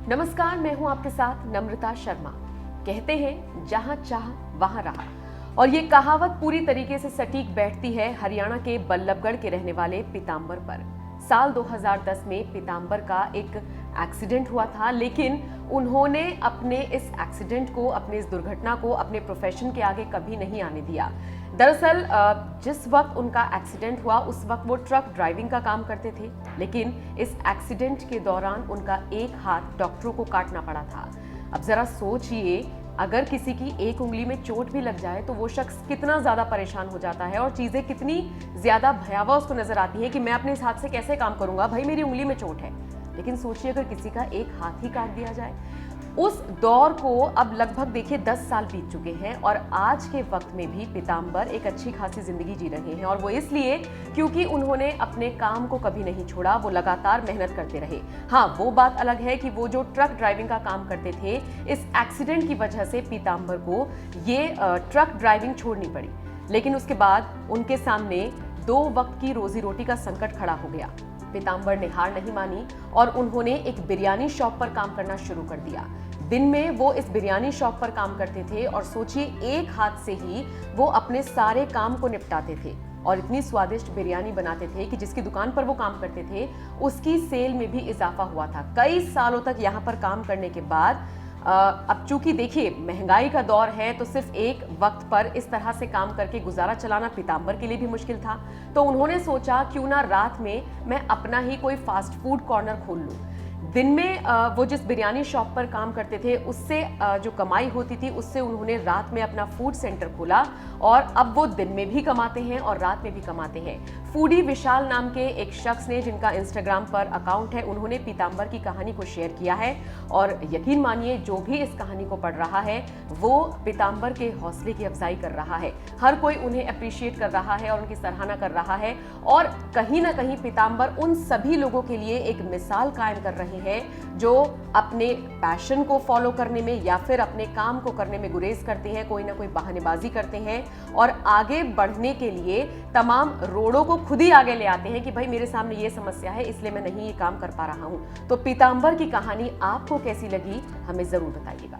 नमस्कार, मैं हूं आपके साथ नम्रता शर्मा। कहते हैं जहां चाह वहां रहा, और ये कहावत पूरी तरीके से सटीक बैठती है हरियाणा के बल्लभगढ़ के रहने वाले पीतांबर पर। साल 2010 में पीतांबर का एक एक्सीडेंट हुआ था, लेकिन उन्होंने अपने इस एक्सीडेंट को, अपने इस दुर्घटना को अपने प्रोफेशन के आगे कभी नहीं आने दिया। दरअसल जिस वक्त उनका एक्सीडेंट हुआ उस वक्त वो ट्रक ड्राइविंग का काम करते थे, लेकिन इस एक्सीडेंट के दौरान उनका एक हाथ डॉक्टरों को काटना पड़ा था। अब जरा सोचिए, अगर किसी की एक उंगली में चोट भी लग जाए तो वो शख्स कितना ज्यादा परेशान हो जाता है और चीजें कितनी ज्यादा भयावह उसको नजर आती है कि मैं अपने हिसाब से कैसे काम करूंगा, भाई मेरी उंगली में चोट है। लेकिन सोचिए अगर किसी का एक हाथ ही काट दिया जाए। उस दौर को अब लगभग देखिए 10 साल बीत चुके हैं और आज के वक्त में भी पीतांबर एक अच्छी खासी जिंदगी जी रहे हैं, और वो इसलिए क्योंकि उन्होंने अपने काम को कभी नहीं छोड़ा, वो लगातार मेहनत करते रहे। हाँ, वो बात अलग है कि वो जो ट्रक ड्राइविंग का काम करते थे, इस एक्सीडेंट की वजह से पीतांबर को ये ट्रक ड्राइविंग छोड़नी पड़ी। लेकिन उसके बाद उनके सामने 2 वक्त की रोजी रोटी का संकट खड़ा हो गया। पीतांबर ने हार नहीं मानी और उन्होंने एक बिरयानी शॉप पर काम करना शुरू कर दिया। दिन में वो इस बिरयानी शॉप पर काम करते थे और सोचिए एक हाथ से ही वो अपने सारे काम को निपटाते थे और इतनी स्वादिष्ट बिरयानी बनाते थे कि जिसकी दुकान पर वो काम करते थे उसकी सेल में भी इजाफा हुआ था। कई सालों तक यहाँ पर काम करने के बाद अब चूंकि देखिए महंगाई का दौर है, तो सिर्फ एक वक्त पर इस तरह से काम करके गुजारा चलाना पीतांबर के लिए भी मुश्किल था। तो उन्होंने सोचा क्यों ना रात में मैं अपना ही कोई फास्ट फूड कॉर्नर खोल लूं। दिन में वो जिस बिरयानी शॉप पर काम करते थे उससे जो कमाई होती थी उससे उन्होंने रात में अपना फूड सेंटर खोला, और अब वो दिन में भी कमाते हैं और रात में भी कमाते हैं। फूडी विशाल नाम के एक शख्स ने, जिनका इंस्टाग्राम पर अकाउंट है, उन्होंने पीतांबर की कहानी को शेयर किया है, और यकीन मानिए जो भी इस कहानी को पढ़ रहा है वो पीतांबर के हौसले की अफजाई कर रहा है। हर कोई उन्हें अप्रिशिएट कर रहा है और उनकी सराहना कर रहा है, और कहीं ना कहीं पीतांबर उन सभी लोगों के लिए एक मिसाल कायम कर रहे हैं जो अपने पैशन को फॉलो करने में या फिर अपने काम को करने में गुरेज करते हैं, कोई ना कोई बहानेबाजी करते हैं और आगे बढ़ने के लिए तमाम रोड़ों को खुद ही आगे ले आते हैं कि भाई मेरे सामने ये समस्या है इसलिए मैं नहीं ये काम कर पा रहा हूं। तो पीतांबर की कहानी आपको कैसी लगी हमें जरूर बताइएगा।